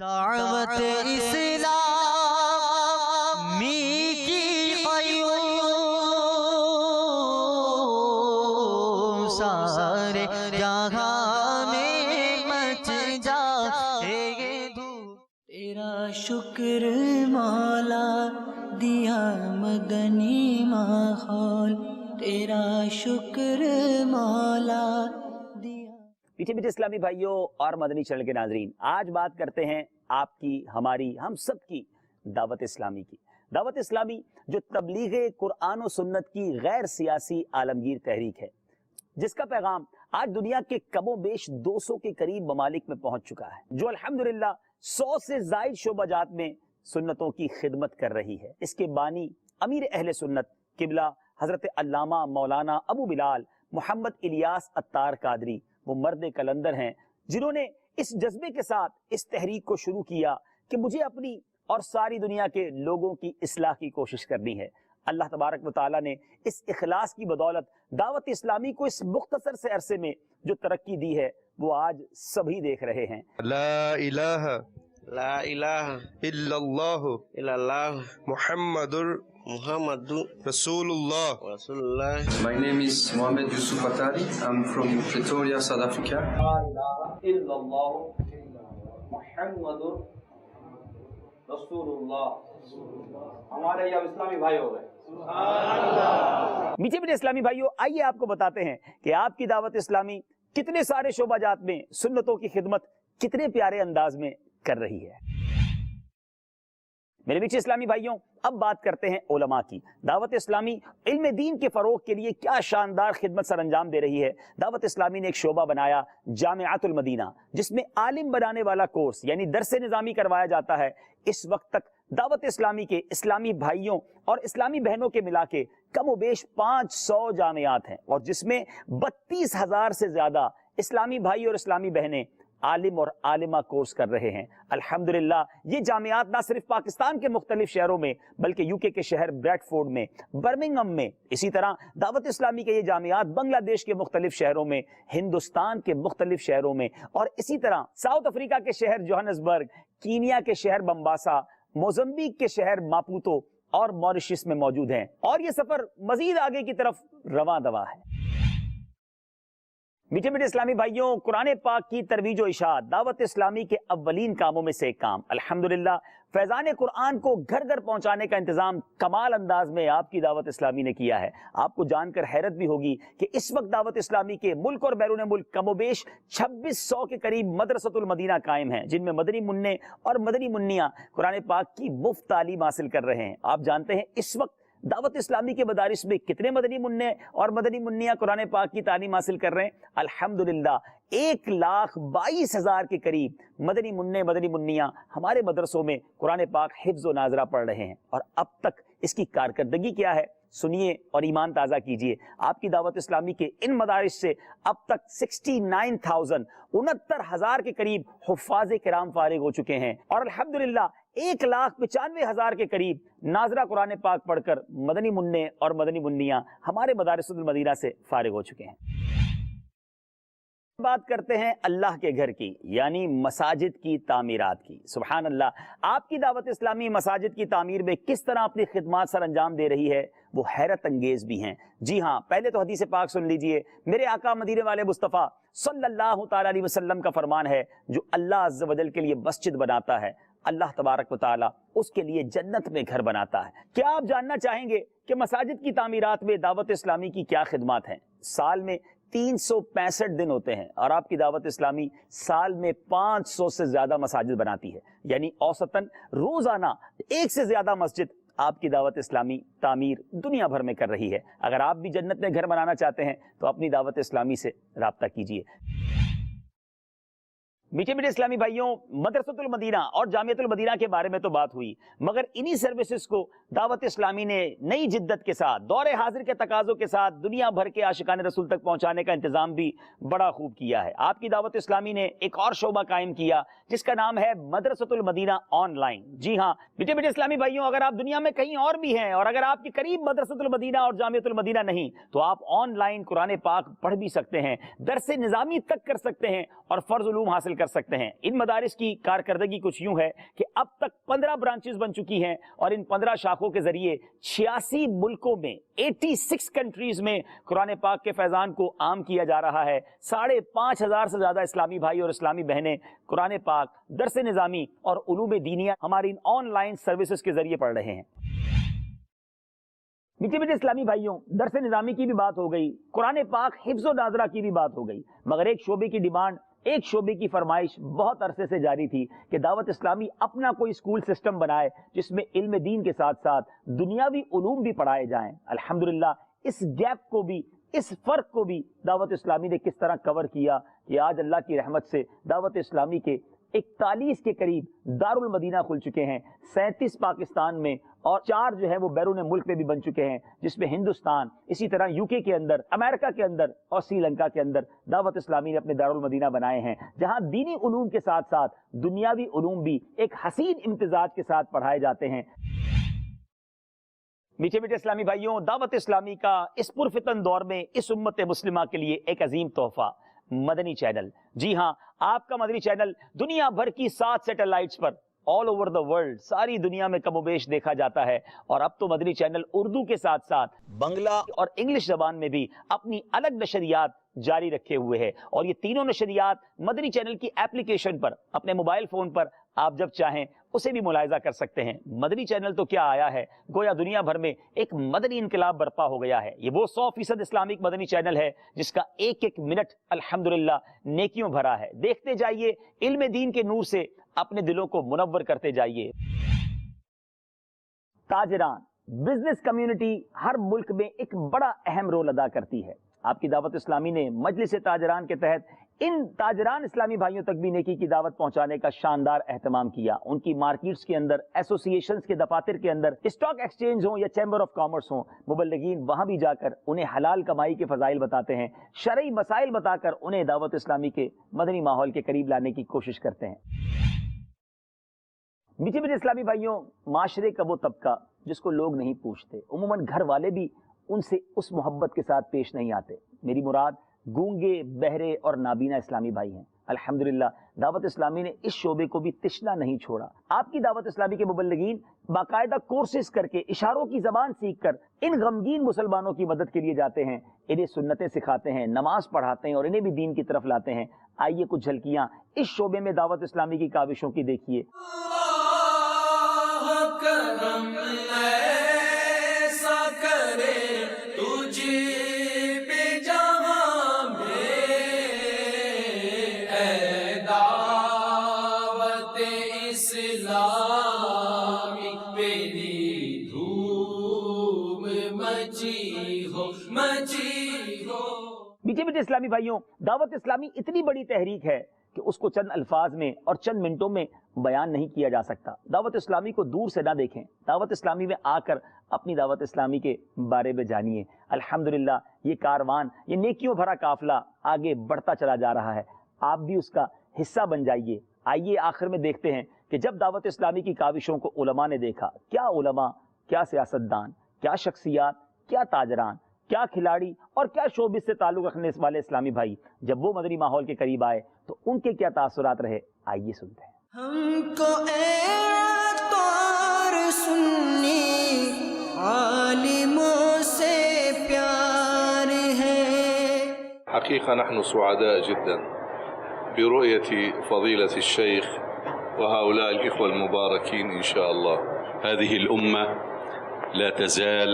دعوت اسلامی کی قیوم سارے جہاں میں مچ جائے دھوم۔ تیرا شکر مولا دیا مدنی ماحول، تیرا شکر مولا دیا۔ پیچھے پیچھے اسلامی بھائیوں اور مدنی چینل کے ناظرین، آج بات کرتے ہیں آپ کی، ہماری، ہم سب کی دعوت اسلامی کی۔ دعوت اسلامی جو تبلیغ قرآن و سنت کی غیر سیاسی عالمگیر تحریک ہے، جس کا پیغام آج دنیا کے کم و بیش 200 کے قریب ممالک میں پہنچ چکا ہے، جو الحمدللہ 100 سے زائد شعبہ جات میں سنتوں کی خدمت کر رہی ہے۔ اس کے بانی امیر اہل سنت قبلہ حضرت علامہ مولانا ابو بلال محمد الیاس عطار قادری، وہ مرد کلندر ہیں جنہوں نے اس جذبے کے ساتھ اس تحریک کو شروع کیا کہ مجھے اپنی اور ساری دنیا کے لوگوں کی اصلاح کی کوشش کرنی ہے۔ اللہ تبارک و تعالیٰ نے اس اخلاص کی بدولت دعوت اسلامی کو اس مختصر سے عرصے میں جو ترقی دی ہے وہ آج سبھی دیکھ رہے ہیں۔ لا الہ لا الہ الا اللہ الا اللہ محمد محمد رسول اللہ۔ رسول اللہ۔ My name is Mohamed Yusuf Atari. I'm from Pretoria, South Africa. لا الہ الا اللہ محمد رسول اللہ۔ ہمارے یہ اسلامی بھائی ہو گئے۔ میٹھے میٹھے اسلامی بھائیوں، آئیے آپ کو بتاتے ہیں کہ آپ کی دعوت اسلامی کتنے سارے شعبہ جات میں سنتوں کی خدمت کتنے پیارے انداز میں کر رہی ہے۔ میرے میٹھے اسلامی بھائیوں، اب بات کرتے ہیں علماء کی۔ دعوت اسلامی علم دین کے فروغ کے لیے کیا شاندار خدمت سر انجام دے رہی ہے۔ دعوت اسلامی نے ایک شعبہ بنایا جامعۃ المدینہ، جس میں عالم بنانے والا کورس یعنی درس نظامی کروایا جاتا ہے۔ اس وقت تک دعوت اسلامی کے اسلامی بھائیوں اور اسلامی بہنوں کے ملا کے کم و بیش 500 جامعات ہیں، اور جس میں 32,000 سے زیادہ اسلامی بھائی اور اسلامی بہنیں عالم اور عالمہ کورس کر رہے ہیں۔ الحمدللہ یہ جامعات نہ صرف پاکستان کے مختلف شہروں میں بلکہ یو کے شہر بریڈ فورڈ میں، برمنگھم میں، اسی طرح دعوت اسلامی کے یہ جامعات بنگلہ دیش کے مختلف شہروں میں، ہندوستان کے مختلف شہروں میں، اور اسی طرح ساؤتھ افریقہ کے شہر جوہانسبرگ، کینیا کے شہر بمباسا، موزمبیق کے شہر ماپوتو اور موریشس میں موجود ہیں، اور یہ سفر مزید آگے کی طرف رواں دواں ہے۔ میٹھے میٹھے اسلامی بھائیوں، قرآن پاک کی ترویج و اشاعت دعوت اسلامی کے اولین کاموں میں سے ایک کام۔ الحمدللہ فیضان قرآن کو گھر گھر پہنچانے کا انتظام کمال انداز میں آپ کی دعوت اسلامی نے کیا ہے۔ آپ کو جان کر حیرت بھی ہوگی کہ اس وقت دعوت اسلامی کے ملک اور بیرون ملک کم و بیش 2600 کے قریب مدرسۃ المدینہ قائم ہیں، جن میں مدنی منع اور مدنی منیاں قرآن پاک کی مفت تعلیم حاصل کر رہے ہیں۔ آپ جانتے ہیں اس وقت دعوت اسلامی کے مدارس میں کتنے مدنی منع اور مدنی منیاں قرآن پاک کی تعلیم حاصل کر رہے ہیں؟ الحمدللہ 1,22,000 کے قریب مدنی منع مدنی منیاں ہمارے مدرسوں میں قرآن پاک حفظ و ناظرہ پڑھ رہے ہیں۔ اور اب تک اس کی کارکردگی کیا ہے سنیے اور ایمان تازہ کیجئے۔ آپ کی دعوت اسلامی کے ان مدارس سے اب تک 69,000 کے قریب حفاظ کرام فارغ ہو چکے ہیں، اور الحمدللہ 1,95,000 کے قریب ناظرہ قرآن پاک پڑھ کر مدنی منع اور مدنی منیاں ہمارے مدارس المدینہ سے فارغ ہو چکے ہیں۔ بات کرتے ہیں اللہ کے گھر کی، یعنی مساجد کی تعمیرات کی۔ سبحان اللہ، آپ کی دعوت اسلامی مساجد کی تعمیر میں کس طرح اپنی خدمات سر انجام دے رہی ہے وہ حیرت انگیز بھی ہیں۔ جی ہاں، پہلے تو حدیث پاک سن لیجئے۔ میرے آقا مدینے والے مصطفیٰ صلی اللہ تعالیٰ علیہ وسلم کا فرمان ہے، جو اللہ عز و جل کے لیے مسجد بناتا ہے، اللہ تبارک و تعالیٰ اس کے لیے جنت میں گھر بناتا ہے۔ کیا آپ جاننا چاہیں گے کہ مساجد کی تعمیرات میں دعوت اسلامی کی کیا خدمات ہیں؟ سال میں 365 دن ہوتے ہیں، اور آپ کی دعوت اسلامی سال میں 500 سے زیادہ مساجد بناتی ہے، یعنی اوسطاً روزانہ 1 سے زیادہ مسجد آپ کی دعوت اسلامی تعمیر دنیا بھر میں کر رہی ہے۔ اگر آپ بھی جنت میں گھر بنانا چاہتے ہیں تو اپنی دعوت اسلامی سے رابطہ کیجیے۔ میٹھے میٹھے اسلامی بھائیوں، مدرسۃ المدینہ اور جامعۃ المدینہ کے بارے میں تو بات ہوئی، مگر انہی سروسز کو دعوت اسلامی نے نئی جدت کے ساتھ، دور حاضر کے تقاضوں کے ساتھ دنیا بھر کے عاشقان رسول تک پہنچانے کا انتظام بھی بڑا خوب کیا ہے۔ آپ کی دعوت اسلامی نے ایک اور شعبہ قائم کیا جس کا نام ہے مدرسۃ المدینہ آن لائن۔ جی ہاں میٹھے میٹھے اسلامی بھائیوں، اگر آپ دنیا میں کہیں اور بھی ہیں اور اگر آپ کے قریب مدرسۃ المدینہ اور جامعۃ المدینہ نہیں تو آپ آن لائن قرآن پاک پڑھ بھی سکتے ہیں، درس نظامی تک کر سکتے ہیں اور فرض علوم حاصل کر سکتے ہیں۔ ان مدارس کی کارکردگی کچھ یوں ہے کہ اب تک 15 برانچز بن چکی ہیں اور ان 15 شاخوں کے ذریعے 86 ملکوں میں 86 کنٹریز میں قرآن پاک کے فیضان کو عام کیا جا رہا ہے۔ 5,500 سے زیادہ اسلامی بھائی اور اسلامی بہنیں قرآن پاک، درس نظامی اور علوم دینیہ ہماری ان آن لائن سروسز کے ذریعے پڑھ رہے ہیں۔ میٹھے میٹھے اسلامی بھائیوں، درس نظامی کی بھی بات ہو گئی، قرآن پاک حفظ و ناظرہ کی بھی بات ہو گئی، مگر ایک شعبے کی ڈیمانڈ، ایک شعبے کی فرمائش بہت عرصے سے جاری تھی کہ دعوت اسلامی اپنا کوئی اسکول سسٹم بنائے جس میں علم دین کے ساتھ ساتھ دنیاوی علوم بھی پڑھائے جائیں۔ الحمدللہ اس گیپ کو بھی، اس فرق کو بھی دعوت اسلامی نے کس طرح کور کیا کہ آج اللہ کی رحمت سے دعوت اسلامی کے 41 کے قریب دارالمدینہ کھل چکے ہیں، 37 پاکستان میں اور 4 جو ہے وہ بیرون ملک میں بھی بن چکے ہیں، جس میں ہندوستان، اسی طرح UK کے اندر، امریکہ کے اندر اور سری لنکا کے اندر دعوت اسلامی نے اپنے دارالمدینہ بنائے ہیں، جہاں دینی علوم کے ساتھ ساتھ دنیاوی علوم بھی ایک حسین امتزاج کے ساتھ پڑھائے جاتے ہیں۔ میٹھے میٹھے اسلامی بھائیوں، دعوت اسلامی کا اس پرفتن دور میں اس امت مسلمہ کے لیے ایک عظیم تحفہ مدنی چینل۔ جی ہاں، آپ کا مدنی چینل دنیا بھر کی 7 satellites per all over the world, ساری دنیا میں کم و بیش دیکھا جاتا ہے، اور اب تو مدنی چینل اردو کے ساتھ ساتھ بنگلہ اور انگلش زبان میں بھی اپنی الگ نشریات جاری رکھے ہوئے ہے، اور یہ تینوں نشریات مدنی چینل کی ایپلیکیشن پر اپنے موبائل فون پر آپ جب چاہیں اسے بھی ملاحظہ کر سکتے ہیں۔ مدنی چینل تو کیا آیا ہے، گویا دنیا بھر میں ایک مدنی انقلاب برپا ہو گیا ہے۔ یہ وہ 100% اسلامک مدنی چینل ہے جس کا ایک ایک منٹ الحمدللہ نیکیوں بھرا ہے۔ دیکھتے جائیے، علم دین کے نور سے اپنے دلوں کو منور کرتے جائیے۔ تاجران، بزنس کمیونٹی ہر ملک میں ایک بڑا اہم رول ادا کرتی ہے۔ آپ کی دعوت اسلامی نے مجلس تاجران کے تحت ان تاجران اسلامی بھائیوں تک بھی نیکی کی دعوت پہنچانے کا شاندار اہتمام کیا۔ ان کی مارکیٹس کے اندر، ایسوسیشنز کے دفاتر کے اندر، اسٹاک ایکسچینج ہوں یا چیمبر آف کامرس ہوں، مبلغین وہاں بھی جا کر انہیں حلال کمائی کے فضائل بتاتے ہیں، شرعی مسائل بتا کر انہیں دعوت اسلامی کے مدنی ماحول کے قریب لانے کی کوشش کرتے ہیں۔ میٹھے میٹھے اسلامی بھائیوں، معاشرے کا وہ طبقہ جس کو لوگ نہیں پوچھتے، عموماً گھر والے بھی ان سے اس محبت کے ساتھ پیش نہیں آتے۔ میری مراد گونگے، بہرے اور نابینا اسلامی بھائی ہیں۔ الحمدللہ دعوت اسلامی نے اس شعبے کو بھی تشنا نہیں چھوڑا۔ آپ کی دعوت اسلامی کے مبلغین باقاعدہ کورسز کر کے، اشاروں کی زبان سیکھ کر ان غمگین مسلمانوں کی مدد کے لیے جاتے ہیں، انہیں سنتیں سکھاتے ہیں، نماز پڑھاتے ہیں اور انہیں بھی دین کی طرف لاتے ہیں۔ آئیے کچھ جھلکیاں اس شعبے میں دعوت اسلامی کی کاوشوں کی دیکھیے۔ میٹھے میٹھے اسلامی بھائیوں، دعوت اسلامی اتنی بڑی تحریک ہے کہ اس کو چند الفاظ میں اور چند منٹوں میں بیان نہیں کیا جا سکتا۔ دعوت اسلامی کو دور سے نہ دیکھیں، دعوت اسلامی میں آ کر اپنی دعوت اسلامی کے بارے میں جانیے۔ الحمدللہ یہ کاروان، یہ نیکیوں بھرا قافلہ آگے بڑھتا چلا جا رہا ہے، آپ بھی اس کا حصہ بن جائیے۔ آئیے آخر میں دیکھتے ہیں کہ جب دعوت اسلامی کی کاوشوں کو علماء نے دیکھا، کیا علماء، کیا سیاستدان، کیا شخصیات، کیا تاجران، کیا کھلاڑی اور کیا شعبے سے تعلق رکھنے والے اسلامی بھائی جب وہ مدنی ماحول کے قریب آئے تو ان کے کیا تاثرات رہے، آئیے سنتے ہیں۔ ہم کو اے طور سنی عالموں سے پیار ہے۔ حقيقة نحن سعداء جدا برؤية فضيلة الشيخ وهؤلاء الإخوة المباركين إن شاء الله. هذه الأمة لا تزال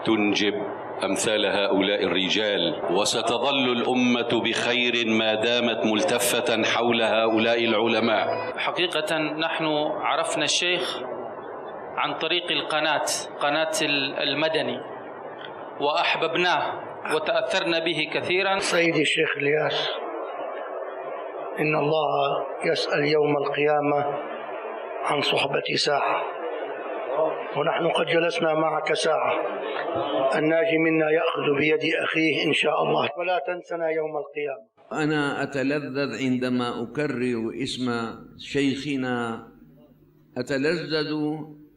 تنجب أمثال هؤلاء الرجال، وستظل الأمة بخير ما دامت ملتفة حول هؤلاء العلماء. حقيقة نحن عرفنا الشيخ عن طريق قناة المدني، وأحببناه وتأثرنا به كثيرا. سيدي الشيخ الياس، إن الله يسأل يوم القيامة عن صحبة ساعة، ونحن قد جلسنا معك ساعة، الناجي منا يأخذ بيد أخيه إن شاء الله، ولا تنسنا يوم القيامة. أنا أتلذذ عندما أكرر اسم شيخنا، أتلذذ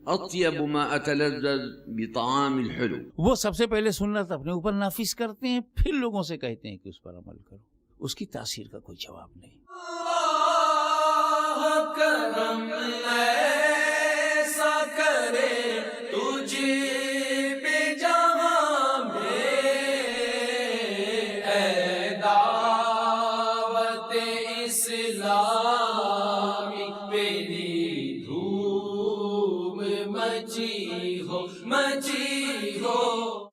أطيب ما أتلذذ بطعام الحلو. وہ سب سے پہلے سنت اپنے اوپر نافذ کرتے ہیں، پھر لوگوں سے کہتے ہیں کہ اس پر عمل کرو، اس کی تاثیر کا کوئی جواب نہیں۔ کرم ایسا کرے تجھ پہ جہاں میں، اے دعوت اسلامی میری دھوم مچی ہو